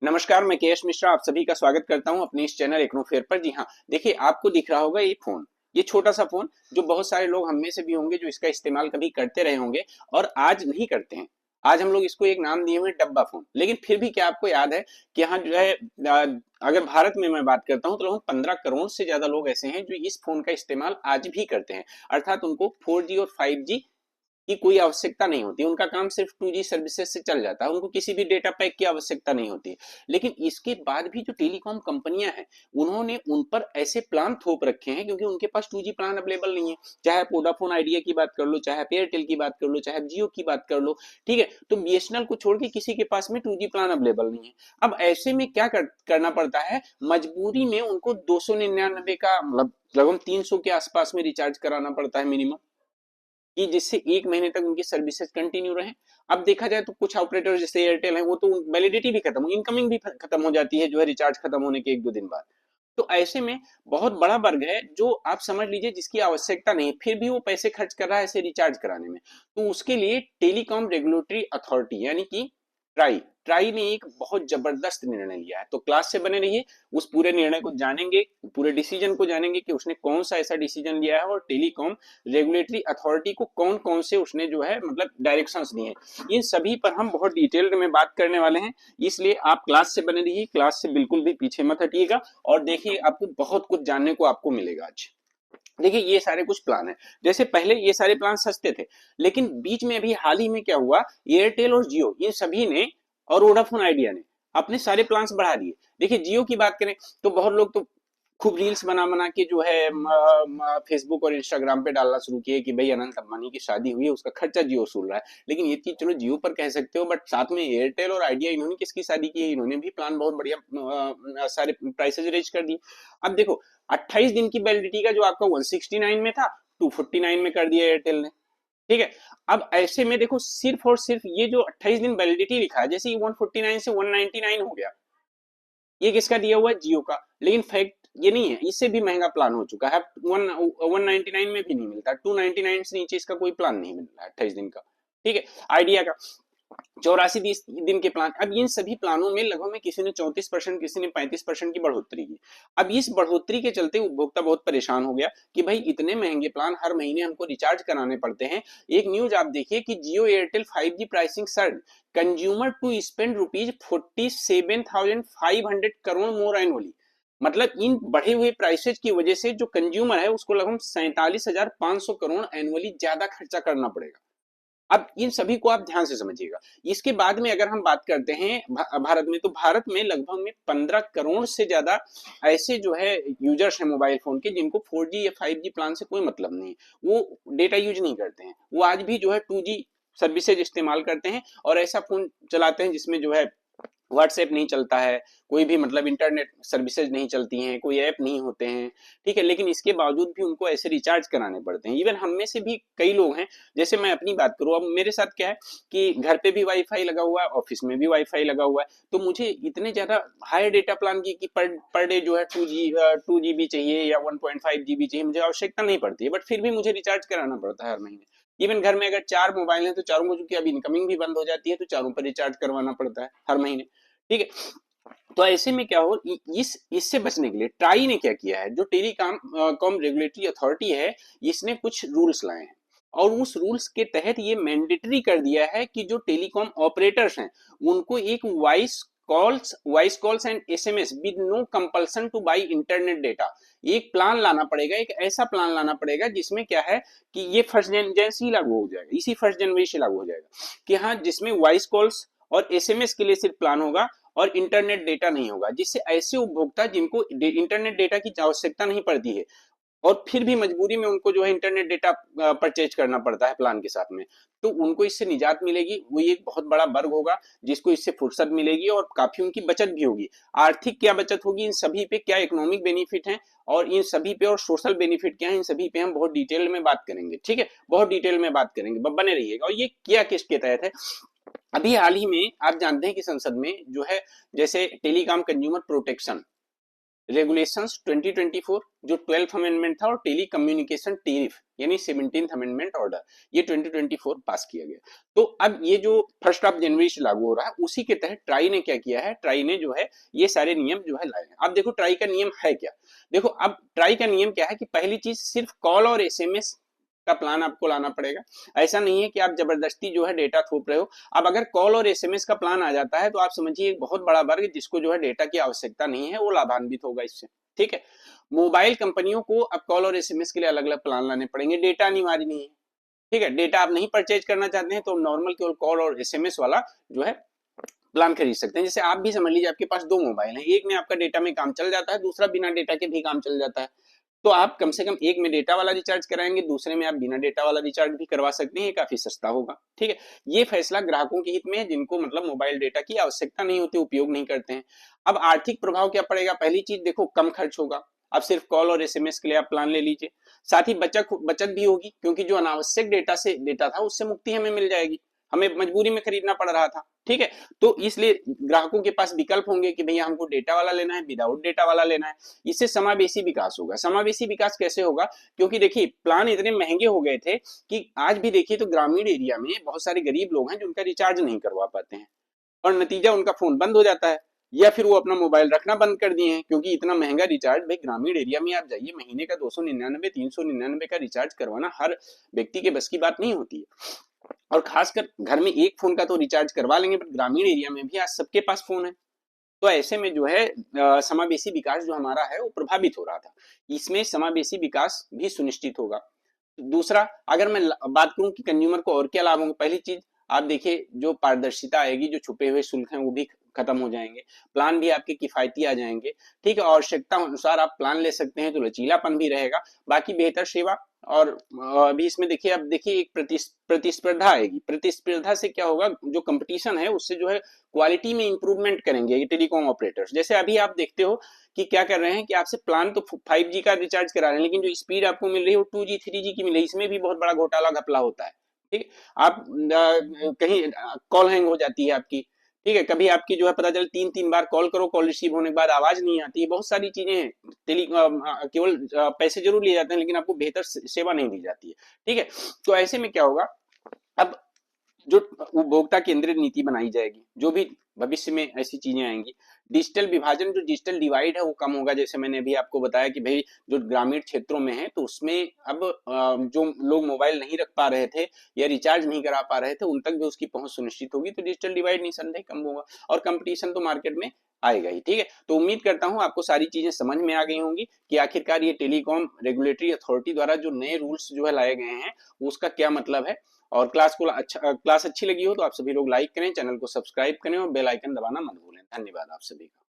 नमस्कार, मैं केएस मिश्रा आप सभी का स्वागत करता हूं अपने इस चैनल एक्नोफेयर पर। जी हाँ, देखिए आपको दिख रहा होगा ये फोन, ये छोटा सा फोन जो बहुत सारे लोग हम में से भी होंगे जो इसका इस्तेमाल कभी करते रहे होंगे और आज नहीं करते हैं। आज हम लोग इसको एक नाम दिए हुए हैं डब्बा फोन। लेकिन फिर भी क्या आपको याद है कि यहाँ जो है अगर भारत में मैं बात करता हूँ तो लगभग 15 करोड़ से ज्यादा लोग ऐसे हैं जो इस फोन का इस्तेमाल आज भी करते हैं। अर्थात उनको 4G और 5G की कोई आवश्यकता नहीं होती, उनका काम सिर्फ 2G सर्विसेज से चल जाता है, उनको किसी भी डेटा पैक की आवश्यकता नहीं होती। लेकिन इसके बाद भी जो टेलीकॉम कंपनियां हैं उन्होंने उन पर ऐसे प्लान थोप रखे हैं क्योंकि उनके पास 2G प्लान अवेलेबल नहीं है। चाहे आप वोडाफोन आइडिया की बात कर लो, चाहे आप एयरटेल की बात कर लो, चाहे आप जियो की बात कर लो, ठीक है, तो बीएसएनएल को छोड़ के किसी के पास में 2G प्लान अवेलेबल नहीं है। अब ऐसे में क्या करना पड़ता है, मजबूरी में उनको 299 का मतलब लगभग 300 के आसपास में रिचार्ज कराना पड़ता है मिनिमम, कि जिससे एक महीने तक उनकी सर्विसेज कंटिन्यू रहे। अब देखा जाए तो कुछ ऑपरेटर जैसे एयरटेल है वो तो वैलिडिटी भी खत्म, इनकमिंग भी खत्म हो जाती है जो है रिचार्ज खत्म होने के एक दो दिन बाद। तो ऐसे में बहुत बड़ा वर्ग है जो आप समझ लीजिए जिसकी आवश्यकता नहीं फिर भी वो पैसे खर्च कर रहा है ऐसे रिचार्ज कराने में। तो उसके लिए टेलीकॉम रेगुलेटरी अथॉरिटी यानी कि ट्राई ट्राई ने एक बहुत जबरदस्त निर्णय लिया है। तो क्लास से बने रहिए, उस पूरे निर्णय को जानेंगे, पूरे डिसीजन को जानेंगे कि उसने कौन सा ऐसा डिसीजन लिया है और टेलीकॉम रेगुलेटरी अथॉरिटी को कौन कौन से उसने जो है मतलब डायरेक्शंस दिए हैं। इन सभी पर हम बहुत डिटेल्ड में बात करने वाले हैं, इसलिए आप क्लास से बने रहिए, क्लास से बिल्कुल भी पीछे मत हटिएगा। और देखिए आपको बहुत कुछ जानने को आपको मिलेगा आज। देखिए ये सारे कुछ प्लान है, जैसे पहले ये सारे प्लान सस्ते थे, लेकिन बीच में अभी हाल ही में क्या हुआ, एयरटेल और जियो इन सभी ने और वोडाफोन आइडिया ने अपने सारे प्लान्स बढ़ा दिए। देखिए जियो की बात करें तो बहुत लोग तो खूब रील्स बना बना के जो है फेसबुक और इंस्टाग्राम पे डालना शुरू किए कि भाई अनंत अंबानी की शादी हुई है उसका खर्चा जियो वसूल रहा है। लेकिन ये चीज चलो जियो पर कह सकते हो, बट साथ में एयरटेल और आइडिया इन्होंने किसकी शादी की है, इन्होंने भी प्लान बहुत बढ़िया सारे प्राइसेज रेज कर दिए। अब देखो 28 दिन की वैलिडिटी का जो आपका 169 में था 249 में कर दिया एयरटेल ने, ठीक है। अब ऐसे में देखो सिर्फ और सिर्फ ये जो 28 दिन वैलिडिटी लिखा है, जैसे 149 से 199 हो गया, ये किसका दिया हुआ है, जियो का। लेकिन फैक्ट ये नहीं है, इससे भी महंगा प्लान हो चुका है, 199 में भी नहीं मिलता, 299 से नीचे इसका कोई प्लान नहीं मिल रहा है 28 दिन का, ठीक है। आइडिया का 84 दिन के प्लान। अब इन सभी प्लानों में लगभग में किसी ने 34%, किसी ने 35% की बढ़ोतरी की। अब इस बढ़ोतरी के चलते उपभोक्ता बहुत परेशान हो गया कि भाई इतने महंगे प्लान हर महीने हमको रिचार्ज कराने पड़ते हैं। एक न्यूज आप देखिए कि Jio Airtel 5G pricing surge, consumer to spend ₹47,500 more annually. मतलब इन बढ़े हुए प्राइसेज की वजह से जो कंज्यूमर है उसको लगभग 47,500 करोड़ एनुअली ज्यादा खर्चा करना पड़ेगा। अब इन सभी को आप ध्यान से समझिएगा। इसके बाद में अगर हम बात करते हैं भारत में, तो भारत में लगभग में 15 करोड़ से ज्यादा ऐसे जो है यूजर्स हैं मोबाइल फोन के जिनको 4G या 5G प्लान से कोई मतलब नहीं, वो डेटा यूज नहीं करते हैं, वो आज भी जो है 2G सर्विसेज इस्तेमाल करते हैं और ऐसा फोन चलाते हैं जिसमें जो है व्हाट्सएप नहीं चलता है, कोई भी मतलब इंटरनेट सर्विसेज नहीं चलती हैं, कोई ऐप नहीं होते हैं, ठीक है। लेकिन इसके बावजूद भी उनको ऐसे रिचार्ज कराने पड़ते हैं। इवन हम में से भी कई लोग हैं, जैसे मैं अपनी बात करूं, अब मेरे साथ क्या है कि घर पे भी वाईफाई लगा हुआ है, ऑफिस में भी वाईफाई लगा हुआ है, तो मुझे इतने ज्यादा हाई डेटा प्लान की कि पर डे जो है 2 GB चाहिए या 1.5 GB चाहिए, मुझे आवश्यकता नहीं पड़ती है, बट फिर भी मुझे रिचार्ज कराना पड़ता है हर महीने। इवन घर में अगर 4 मोबाइल हैं तो चारों को, चूंकि अब इनकमिंग भी बंद हो जाती है, तो चारों पर रिचार्ज करवाना पड़ता है हर महीने, ठीक है। तो ऐसे में क्या हो, इस इससे बचने के लिए ट्राई ने क्या किया है, जो टेलीकॉम कॉम रेगुलेटरी अथॉरिटी है, इसने कुछ रूल्स लाए हैं। और उस रूल्स के तहत ये मैंडेटरी कर दिया है कि जो टेलीकॉम ऑपरेटर्स हैं उनको एक voice calls and SMS with no compulsion to buy internet data, एक प्लान लाना पड़ेगा, एक ऐसा प्लान लाना पड़ेगा जिसमें क्या है कि ये फर्स्ट जनवरी से लागू हो जाएगा, इसी 1 जनवरी से लागू हो जाएगा कि हाँ, जिसमें वॉइस कॉल्स और एसएमएस के लिए सिर्फ प्लान होगा और इंटरनेट डेटा नहीं होगा, जिससे ऐसे उपभोक्ता जिनको इंटरनेट डेटा की आवश्यकता नहीं पड़ती है और फिर भी मजबूरी में उनको जो है इंटरनेट डेटा परचेज करना पड़ता है प्लान के साथ में, तो उनको इससे निजात मिलेगी। वो एक बहुत बड़ा वर्ग होगा जिसको इससे फुर्सत मिलेगी और काफी उनकी बचत भी होगी। आर्थिक क्या बचत होगी, इन सभी पे क्या इकोनॉमिक बेनिफिट है और इन सभी पे और सोशल बेनिफिट क्या है, इन सभी पे हम बहुत डिटेल में बात करेंगे, ठीक है, बहुत डिटेल में बात करेंगे, बने रहिएगा। और ये किया किसके तहत है, अभी हाल ही में आप जानते हैं कि संसद में जो है जैसे टेलीकॉम कंज्यूमर प्रोटेक्शन रेगुलेशंस 2024 जो 12th अमेंडमेंट था, और टेली कम्युनिकेशन टेरिफ यानी 17th अमेंडमेंट ऑर्डर, ये 2024 पास किया गया। तो अब ये जो 1 जनवरी से लागू हो रहा है, उसी के तहत ट्राई ने क्या किया है, ट्राई ने जो है ये सारे नियम जो है लाए हैं। अब देखो ट्राई का नियम है क्या। देखो अब ट्राई का नियम क्या है कि पहली चीज सिर्फ कॉल और एसएमएस का प्लान आपको लाना पड़ेगा। ऐसा नहीं है कि आप जबरदस्ती जो है डेटा थोप रहे हो। अब अगर कॉल और एसएमएस का प्लान आ जाता है तो आप समझिए एक बहुत बड़ा वर्ग जिसको जो है डेटा की आवश्यकता नहीं है वो लाभान्वित होगा इससे। ठीक है, मोबाइल कंपनियों को अब कॉल और एसएमएस के लिए अलग अलग प्लान लाने पड़ेंगे, डेटा अनिवार्य नहीं है। ठीक है, डेटा आप नहीं परचेज करना चाहते हैं तो नॉर्मल केवल कॉल और एसएमएस वाला जो है प्लान खरीद सकते हैं। जैसे आप भी समझ लीजिए आपके पास दो मोबाइल हैं, एक में आपका डेटा में काम चल जाता है, दूसरा बिना डेटा के भी काम चल जाता है। तो आप कम से कम एक में डेटा वाला रिचार्ज कराएंगे, दूसरे में आप बिना डेटा वाला रिचार्ज भी करवा सकते हैं, ये काफी सस्ता होगा। ठीक है, ये फैसला ग्राहकों के हित में है जिनको मतलब मोबाइल डेटा की आवश्यकता नहीं होती, उपयोग नहीं करते हैं। अब आर्थिक प्रभाव क्या पड़ेगा, पहली चीज देखो कम खर्च होगा। अब सिर्फ कॉल और एसएमएस के लिए आप प्लान ले लीजिए, साथ ही बचत भी होगी क्योंकि जो अनावश्यक डेटा था उससे मुक्ति हमें मिल जाएगी, हमें मजबूरी में खरीदना पड़ रहा था। ठीक है, तो इसलिए ग्राहकों के पास विकल्प होंगे कि भैया हमको डेटा वाला लेना है, विदाउट डेटा वाला लेना है। इससे समावेशी विकास होगा। समावेशी विकास कैसे होगा, क्योंकि देखिए प्लान इतने महंगे हो गए थे कि आज भी देखिए तो ग्रामीण एरिया में बहुत सारे गरीब लोग हैं जो उनका रिचार्ज नहीं करवा पाते हैं, और नतीजा उनका फोन बंद हो जाता है, या फिर वो अपना मोबाइल रखना बंद कर दिए हैं क्योंकि इतना महंगा रिचार्ज। भाई ग्रामीण एरिया में आप जाइए, महीने का 299 399 का रिचार्ज करवाना हर व्यक्ति के बस की बात नहीं होती है। और खासकर घर में एक फोन का तो रिचार्ज करवा लेंगे, बट ग्रामीण एरिया में भी आज सबके पास फोन है। तो ऐसे में जो है समावेशी विकास जो हमारा है वो प्रभावित हो रहा था, इसमें समावेशी विकास भी सुनिश्चित होगा। दूसरा, अगर मैं बात करूं कि कंज्यूमर को और क्या लाभ होंगे, पहली चीज आप देखिए जो पारदर्शिता आएगी, जो छुपे हुए शुल्क हैं वो भी खत्म हो जाएंगे, प्लान भी आपके किफायती आ जाएंगे। ठीक है, आवश्यकता अनुसार आप प्लान ले सकते हैं तो लचीलापन भी रहेगा, बाकी बेहतर सेवा। और अभी इसमें देखिए, अब देखिए एक प्रतिस्पर्धा आएगी। प्रतिस्पर्धा से क्या होगा, जो कंपटीशन है उससे जो है क्वालिटी में इंप्रूवमेंट करेंगे ये टेलीकॉम ऑपरेटर्स। जैसे अभी आप देखते हो कि क्या कर रहे हैं कि आपसे प्लान तो 5G का रिचार्ज करा रहे हैं, लेकिन जो स्पीड आपको मिल रही है वो 2G 3G की मिल रही है, इसमें भी बहुत बड़ा घोटाला घपला होता है। ठीक है, आप कहीं कॉल हैंग हो जाती है आपकी। ठीक है, कभी आपकी जो है पता चल 3 बार कॉल करो, कॉल रिसीव होने के बाद आवाज नहीं आती है, बहुत सारी चीजें हैं। केवल पैसे जरूर लिए जाते हैं लेकिन आपको बेहतर सेवा नहीं दी जाती है। ठीक है, तो ऐसे में क्या होगा, अब जो उपभोक्ता केंद्रित नीति बनाई जाएगी, जो भी भविष्य में ऐसी चीजें आएंगी। डिजिटल विभाजन, जो डिजिटल डिवाइड है वो कम होगा। जैसे मैंने अभी आपको बताया कि भाई जो ग्रामीण क्षेत्रों में है तो उसमें अब जो लोग मोबाइल नहीं रख पा रहे थे या रिचार्ज नहीं करा पा रहे थे उन तक भी उसकी पहुंच सुनिश्चित होगी, तो डिजिटल डिवाइड निसंदेह कम होगा, और कंपटीशन तो मार्केट में आएगा ही। ठीक है, तो उम्मीद करता हूं आपको सारी चीजें समझ में आ गई होंगी कि आखिरकार ये टेलीकॉम रेगुलेटरी अथॉरिटी द्वारा जो नए रूल्स जो है लाए गए हैं उसका क्या मतलब है। और क्लास अच्छी लगी हो तो आप सभी लोग लाइक करें, चैनल को सब्सक्राइब करें और बेल आइकन दबाना मत भूलें। धन्यवाद आप सभी का।